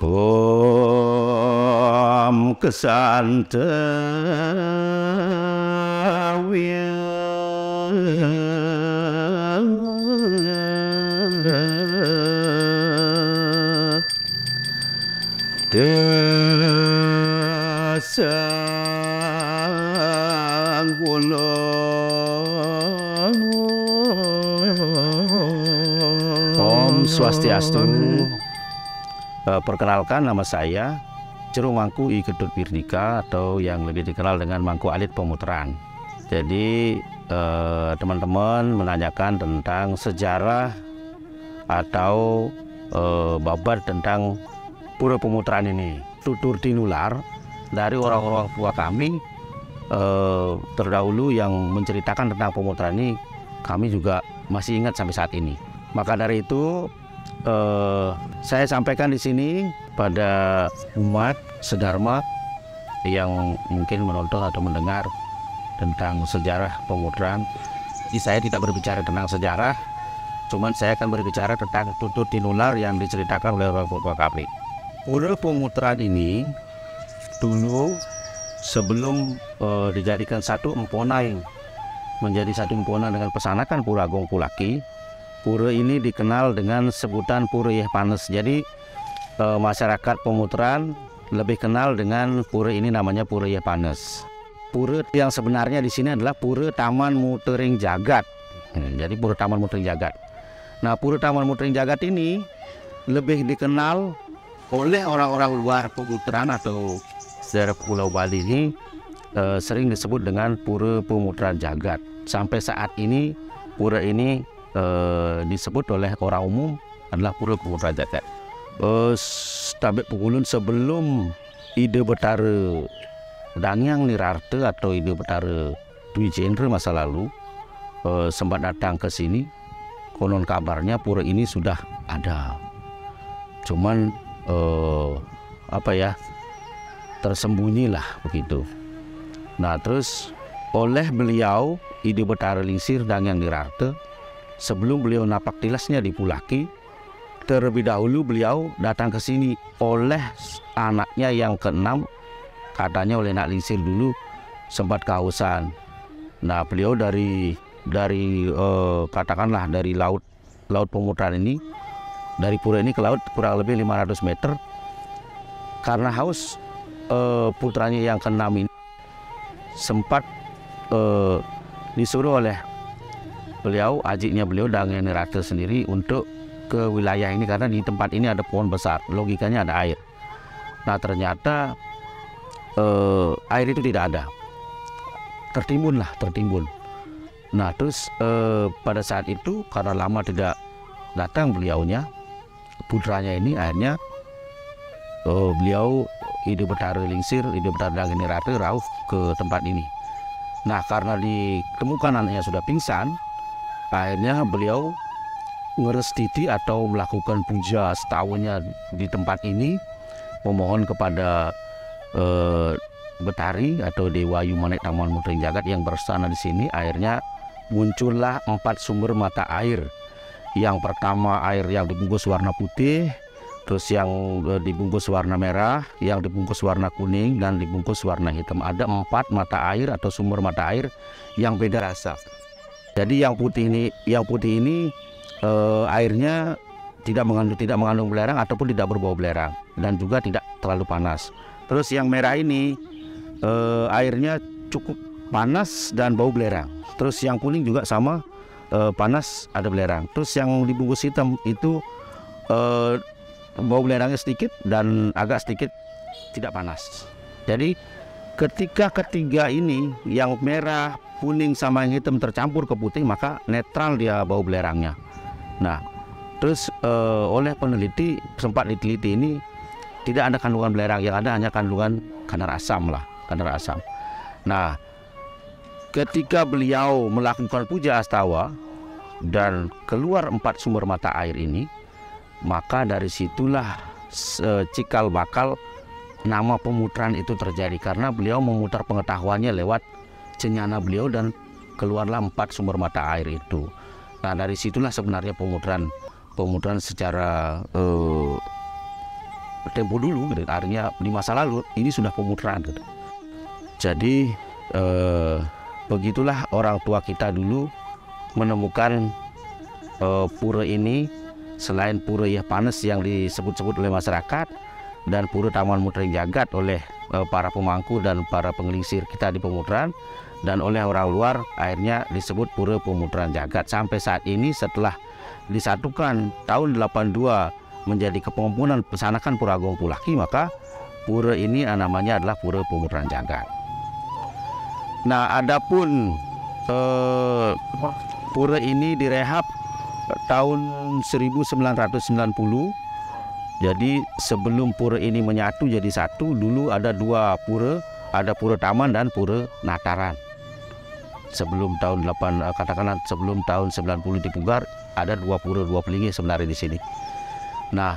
Om Kesantawya Dasangguna. Om Swastiastu. Perkenalkan, nama saya Ceru Mangku I Ketut Pirdika, atau yang lebih dikenal dengan Mangku Alit Pemutaran. Jadi teman-teman menanyakan tentang sejarah atau babat tentang Pura Pemutaran ini. Tutur tinular dari orang-orang tua kami terdahulu yang menceritakan tentang pemutaran ini, kami juga masih ingat sampai saat ini. Maka dari itu saya sampaikan di sini pada umat sedharma yang mungkin menonton atau mendengar tentang sejarah pemutaran. Jadi saya tidak berbicara tentang sejarah, cuman saya akan berbicara tentang tutur tinular yang diceritakan oleh orang tua kami. Pura Pemutaran ini dulu sebelum dijadikan satu emponai menjadi satu emponan dengan pesanakan Pura Agung Pulaki, pura ini dikenal dengan sebutan Pura Yeh Panes. Jadi masyarakat Pemutaran lebih kenal dengan pura ini namanya Pura Yeh Panes. Pura yang sebenarnya di sini adalah Pura Taman Mutering Jagat. Jadi Pura Taman Mutering Jagat. Nah, Pura Taman Mutering Jagat ini lebih dikenal oleh orang-orang luar Pemutaran atau daerah Pulau Bali ini sering disebut dengan Pura Pemutaran Jagat. Sampai saat ini pura ini disebut oleh orang umum adalah Pura Pemutaran Jagat. Tabek Pegulun sebelum Ide Betara Dangyang Nirarta atau Ide Betara Dwi Jendra masa lalu sempat datang ke sini. Konon kabarnya pura ini sudah ada, cuman tersembunyilah begitu. Nah, terus oleh beliau Ide Betara Lingsir Dangyang Nirarta, sebelum beliau napak tilasnya di Pulaki, terlebih dahulu beliau datang ke sini oleh anaknya yang keenam. Katanya oleh Nak Lingsir dulu sempat kehausan. Nah, beliau dari katakanlah dari laut Pemutaran ini, dari pura ini ke laut kurang lebih 500 meter. Karena haus, putranya yang keenam ini sempat disuruh oleh beliau, ajiknya beliau Dangyang Nirarta sendiri untuk ke wilayah ini karena di tempat ini ada pohon besar, logikanya ada air. Nah, ternyata air itu tidak ada, tertimbun. Nah, terus pada saat itu karena lama tidak datang beliaunya, putranya ini akhirnya beliau Ide Betara Lingsir, Ide Betara Dangyang Nirarta rauh ke tempat ini. Nah, karena ditemukan anaknya sudah pingsan, akhirnya beliau ngerestiti atau melakukan puja setahunnya di tempat ini, memohon kepada Betari atau Dewa Yumanik Taman Mutering Jagat yang bersana di sini. Akhirnya muncullah 4 sumber mata air. Yang pertama air yang dibungkus warna putih, terus yang dibungkus warna merah, yang dibungkus warna kuning, dan dibungkus warna hitam. Ada 4 mata air atau sumber mata air yang beda rasa. Jadi yang putih ini airnya tidak mengandung belerang ataupun tidak berbau belerang, dan juga tidak terlalu panas. Terus yang merah ini airnya cukup panas dan bau belerang. Terus yang kuning juga sama, panas ada belerang. Terus yang dibungkus hitam itu bau belerangnya sedikit dan agak sedikit tidak panas. Jadi ketika ketiga ini yang merah, kuning sama yang hitam tercampur ke putih, maka netral dia bau belerangnya. Nah, terus oleh peneliti sempat diteliti ini tidak ada kandungan belerang, yang ada hanya kandungan kadar asam. Nah, ketika beliau melakukan puja astawa dan keluar 4 sumber mata air ini, maka dari situlah cikal bakal nama Pemutaran itu terjadi, karena beliau memutar pengetahuannya lewat cenyana beliau dan keluarlah 4 sumber mata air itu. Nah, dari situlah sebenarnya Pemutaran secara tempo dulu, gitu. Artinya di masa lalu ini sudah pemutaran, gitu. Jadi begitulah orang tua kita dulu menemukan pura ini. Selain pura Yah Panes yang disebut-sebut oleh masyarakat dan pura Taman Mutering Jagat oleh para pemangku dan para pengelisir kita di pemutaran, dan oleh orang luar akhirnya disebut pura Pemutaran Jagat. Sampai saat ini setelah disatukan tahun 82 menjadi Kepemimpinan Pesanakan Pura Agung Pulaki, maka pura ini namanya adalah pura Pemutaran Jagat. Nah, adapun pura ini direhab tahun 1990. Jadi sebelum pura ini menyatu jadi satu, dulu ada dua pura, ada pura Taman dan pura Nataran. Sebelum tahun katakanlah sebelum tahun 90 dipugar, ada dua pura, dua pelingi sebenarnya di sini. Nah,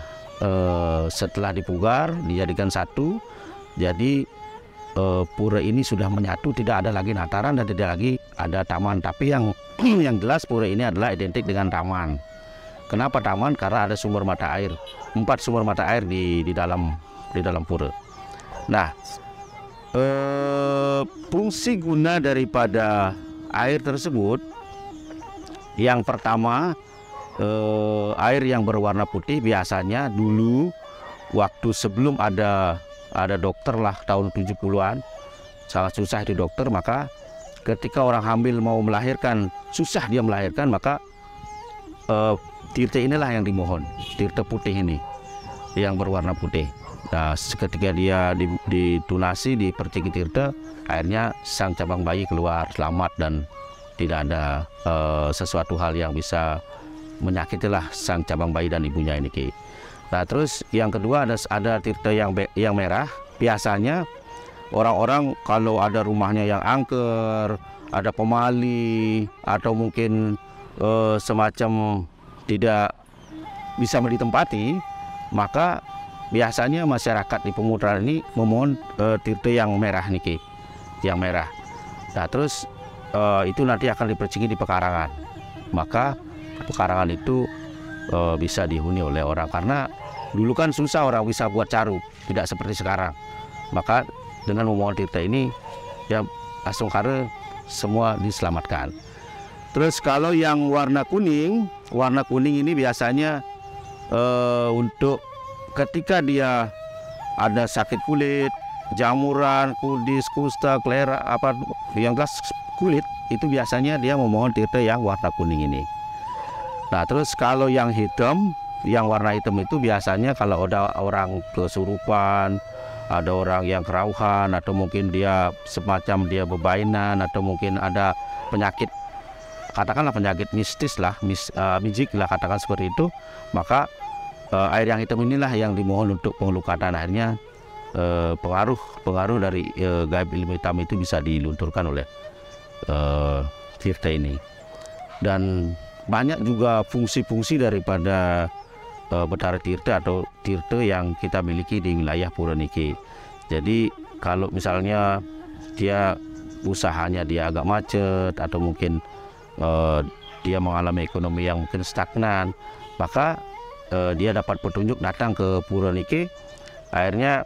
setelah dipugar dijadikan satu, jadi pura ini sudah menyatu, tidak ada lagi Nataran dan tidak lagi ada Taman. Tapi yang jelas pura ini adalah identik dengan Taman. Kenapa Taman? Karena ada sumber mata air, 4 sumber mata air di dalam pura. Nah, fungsi guna daripada air tersebut, yang pertama, air yang berwarna putih biasanya dulu waktu sebelum ada dokter lah, tahun 70-an sangat susah di dokter, maka ketika orang hamil mau melahirkan, susah dia melahirkan, maka tirta inilah yang dimohon, tirta putih ini yang berwarna putih. Nah, ketika dia ditunasi, diperciki tirta, akhirnya sang cabang bayi keluar selamat dan tidak ada sesuatu hal yang bisa menyakitilah sang cabang bayi dan ibunya ini, Ki. Nah, terus yang kedua ada tirta yang merah. Biasanya orang-orang kalau ada rumahnya yang angker, ada pemali, atau mungkin semacam tidak bisa ditempati, maka biasanya masyarakat di pemutaran ini memohon tirta yang merah niki, yang merah. Nah, terus itu nanti akan diperciki di pekarangan. Maka pekarangan itu bisa dihuni oleh orang, karena dulu kan susah orang bisa buat caru, tidak seperti sekarang. Maka dengan memohon tirta ini, ya langsung kare semua diselamatkan. Terus kalau yang warna kuning ini biasanya untuk ketika dia ada sakit kulit, jamuran, kudis, kusta, klera, apa yang jelas kulit, itu biasanya dia memohon tirta yang warna kuning ini. Nah, terus kalau yang hitam, yang warna hitam itu biasanya kalau ada orang kesurupan, ada orang yang kerauhan, atau mungkin dia semacam dia bebainan, atau mungkin ada penyakit, katakanlah penyakit mistis lah, mijik lah, katakan seperti itu, maka air yang hitam inilah yang dimohon untuk pengelukatan. Akhirnya pengaruh dari gaib ilmu hitam itu bisa dilunturkan oleh tirta ini. Dan banyak juga fungsi-fungsi daripada Betara Tirta atau tirta yang kita miliki di wilayah pura niki. Jadi kalau misalnya dia usahanya dia agak macet, atau mungkin dia mengalami ekonomi yang mungkin stagnan, maka dia dapat petunjuk datang ke pura niki. Akhirnya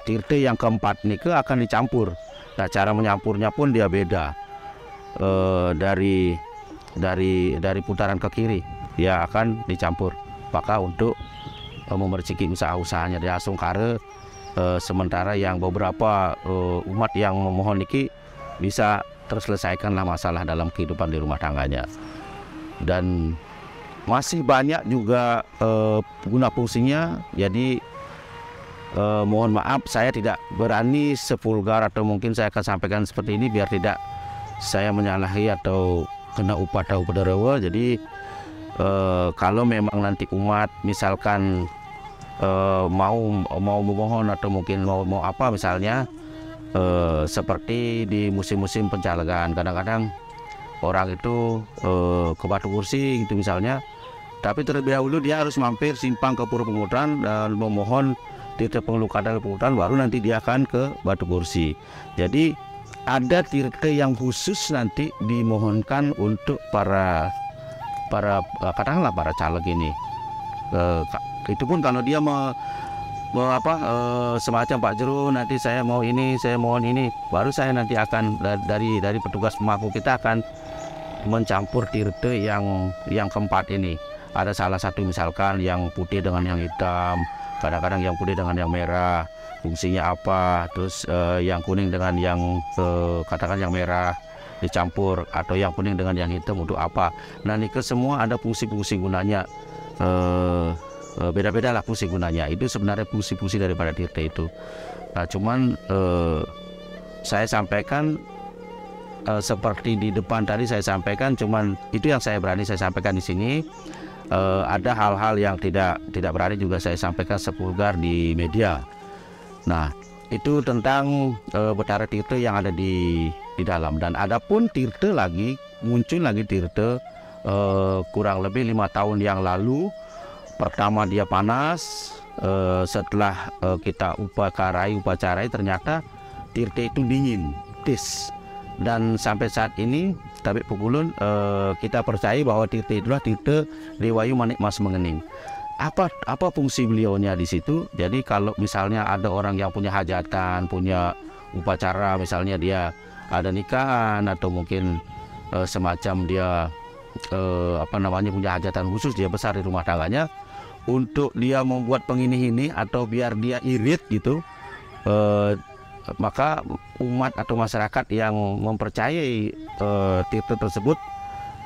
tirta yang keempat niki akan dicampur. Nah, cara menyampurnya pun dia beda, dari putaran ke kiri dia akan dicampur. Maka untuk memerciki usaha-usahanya dia langsung kare, sementara yang beberapa umat yang memohon niki bisa terselesaikanlah masalah dalam kehidupan di rumah tangganya. Dan masih banyak juga guna fungsinya. Jadi mohon maaf saya tidak berani sevulgar, atau mungkin saya akan sampaikan seperti ini biar tidak saya menyalahi atau kena upah atau pedarawa. Jadi kalau memang nanti umat misalkan mau memohon, atau mungkin mau apa, misalnya seperti di musim-musim pencalegan, kadang-kadang orang itu ke Batu Kursi gitu misalnya, tapi terlebih dahulu dia harus mampir simpang ke Pura Pemutaran dan memohon tirta pengelukatan baru nanti dia akan ke Batu Kursi. Jadi ada tirta yang khusus nanti dimohonkan untuk para katakanlah para caleg ini. Itu pun kalau dia semacam Pak Jero, nanti saya mau ini, saya mohon ini, baru saya nanti akan dari petugas pemangku kita akan mencampur tirte yang keempat ini. Ada salah satu misalkan yang putih dengan yang hitam, kadang-kadang yang putih dengan yang merah, fungsinya apa, terus yang kuning dengan yang katakan yang merah dicampur, atau yang kuning dengan yang hitam untuk apa. Nah, nikel semua ada fungsi-fungsi gunanya, beda-beda lah fungsi gunanya. Itu sebenarnya fungsi-fungsi daripada tirte itu. Nah, cuman saya sampaikan seperti di depan tadi saya sampaikan, cuman itu yang saya berani saya sampaikan di sini. Ada hal-hal yang tidak berani juga saya sampaikan sepulgar di media. Nah, itu tentang betara tirte yang ada di dalam. Dan adapun tirte lagi, muncul lagi tirte kurang lebih 5 tahun yang lalu. Pertama dia panas, setelah kita upacarai ternyata tirte itu dingin, tis. Dan sampai saat ini Tabik Pukulun kita percaya bahwa tirte itulah tirte Riwayu Manik Mas Mengening. Apa fungsi beliaunya di situ? Jadi kalau misalnya ada orang yang punya hajatan, punya upacara, misalnya dia ada nikahan atau mungkin semacam dia punya hajatan khusus, dia besar di rumah tangganya, untuk dia membuat penginih ini atau biar dia irit gitu, maka umat atau masyarakat yang mempercayai tirte tersebut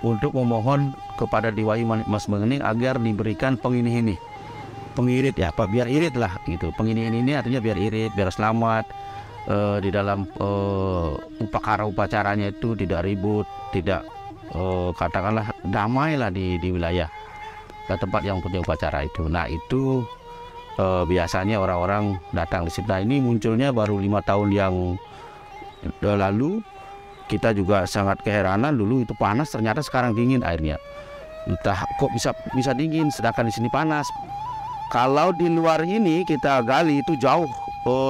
untuk memohon kepada Riwayu Manik Mas Mengening agar diberikan penginih ini, pengirit ya, biar irit lah gitu. Penginih ini artinya biar irit, biar selamat di dalam upacaranya itu tidak ribut, tidak katakanlah damai lah di wilayah tempat yang punya upacara itu. Nah, itu biasanya orang-orang datang di sini. Nah, ini munculnya baru 5 tahun yang lalu. Kita juga sangat keheranan, dulu itu panas, ternyata sekarang dingin airnya. Entah kok bisa dingin, sedangkan di sini panas. Kalau di luar ini kita gali itu jauh,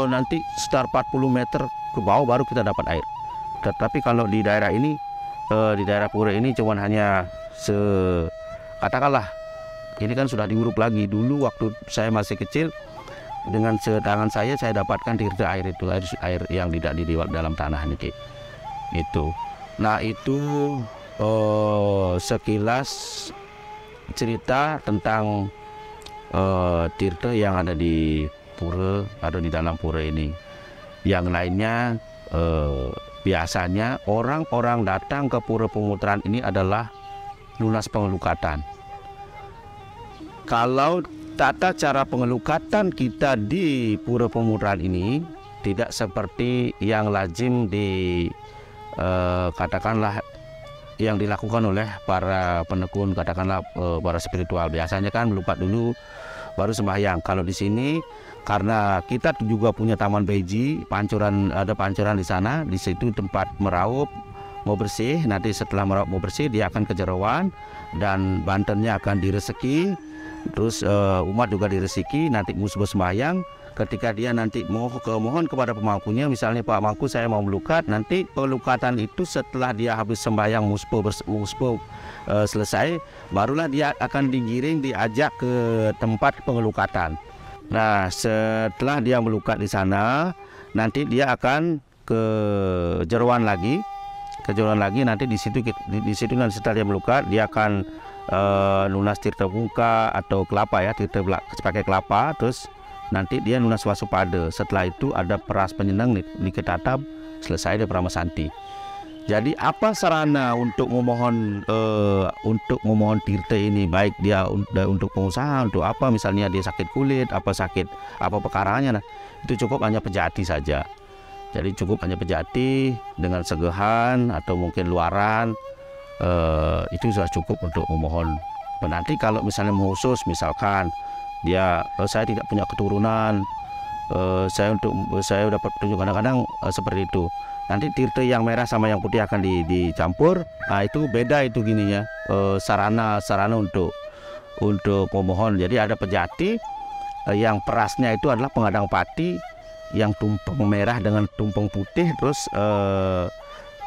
nanti sekitar 40 meter ke bawah baru kita dapat air. Tetapi kalau di daerah ini, di daerah pura ini cuman hanya katakanlah, ini kan sudah diuruk lagi. Dulu waktu saya masih kecil, dengan setangan saya dapatkan tirte air itu, air yang tidak di dalam tanah ini itu. Nah, itu sekilas cerita tentang tirte yang ada di pura atau di dalam pura ini. Yang lainnya biasanya orang-orang datang ke pura Pemutaran ini adalah lunas pengelukatan. Kalau tata cara pengelukatan kita di pura Pemutaran ini tidak seperti yang lazim katakanlah yang dilakukan oleh para penekun, katakanlah para spiritual. Biasanya kan melukat dulu baru sembahyang. Kalau di sini karena kita juga punya taman beji, ada pancuran di sana, di situ tempat meraup mau bersih. Nanti setelah meraup mau bersih, dia akan ke Jerawan dan bantennya akan direseki. Terus umat juga diresiki, nanti musbah sembahyang. Ketika dia nanti mohon kepada pemangkunya, misalnya Pak Mangku saya mau melukat, nanti pelukatan itu setelah dia habis sembahyang musbah selesai, barulah dia akan digiring, diajak ke tempat pengelukatan. Nah, setelah dia melukat di sana, nanti dia akan ke Jerawan lagi, nanti di situ nanti setelah dia melukat, dia akan lunas tirta muka atau kelapa ya, tirta pakai kelapa, terus nanti dia lunas wasupada. Setelah itu ada peras penyenang diketatap, selesai dia pramasanti. Jadi apa sarana untuk memohon tirta ini, baik dia untuk pengusaha, untuk apa, misalnya dia sakit kulit, apa perkaranya, nah, itu cukup hanya pejati saja. Jadi cukup hanya pejati dengan segehan atau mungkin luaran, itu sudah cukup untuk memohon. Nanti kalau misalnya khusus, misalkan dia saya tidak punya keturunan, saya dapat petunjuk kadang-kadang seperti itu. Nanti tirte yang merah sama yang putih akan dicampur. Nah, itu beda itu gininya, sarana untuk memohon. Jadi ada pejati, yang perasnya itu adalah pengadang pati yang tumpeng merah dengan tumpeng putih, terus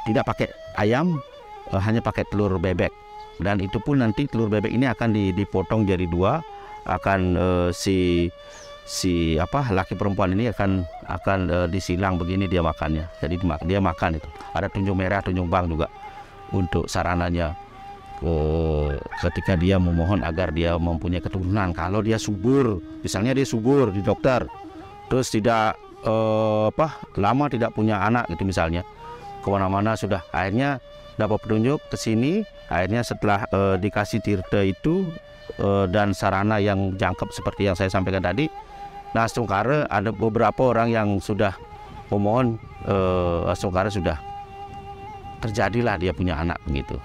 tidak pakai ayam, hanya pakai telur bebek. Dan itu pun nanti telur bebek ini akan dipotong jadi dua, akan si si laki perempuan ini akan disilang begini dia makannya. Jadi dia makan itu. Ada tunjung merah, tunjung bang juga untuk sarananya. Ketika dia memohon agar dia mempunyai keturunan. Kalau dia subur, misalnya dia subur di dokter, terus tidak lama tidak punya anak gitu misalnya, kemana-mana sudah, akhirnya dapat petunjuk ke sini. Akhirnya setelah dikasih tirta itu dan sarana yang jangkep seperti yang saya sampaikan tadi, nah sungkara ada beberapa orang yang sudah memohon, sungkara sudah terjadilah dia punya anak begitu.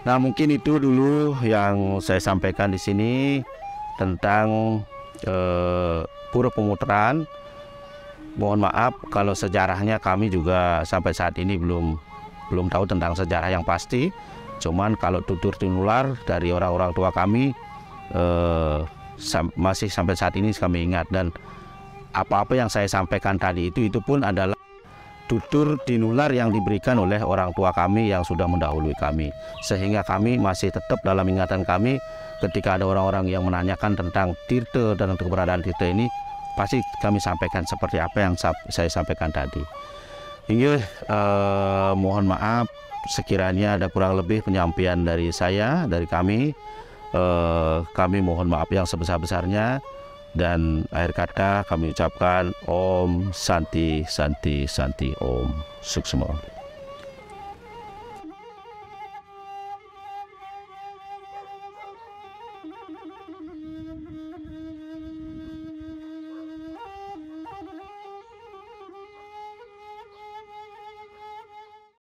Nah mungkin itu dulu yang saya sampaikan di sini tentang Pura Pemutaran. Mohon maaf kalau sejarahnya kami juga sampai saat ini belum tahu tentang sejarah yang pasti. Cuman kalau tutur tinular dari orang-orang tua kami masih sampai saat ini kami ingat, dan apa-apa yang saya sampaikan tadi itu pun adalah tutur tinular yang diberikan oleh orang tua kami yang sudah mendahului kami, sehingga kami masih tetap dalam ingatan kami. Ketika ada orang-orang yang menanyakan tentang tirta dan keberadaan tirta ini, pasti kami sampaikan seperti apa yang saya sampaikan tadi. Hingga mohon maaf sekiranya ada kurang lebih penyampaian dari saya, dari kami. Kami mohon maaf yang sebesar-besarnya. Dan akhir kata kami ucapkan Om Santi Santi Santi Om Suksma.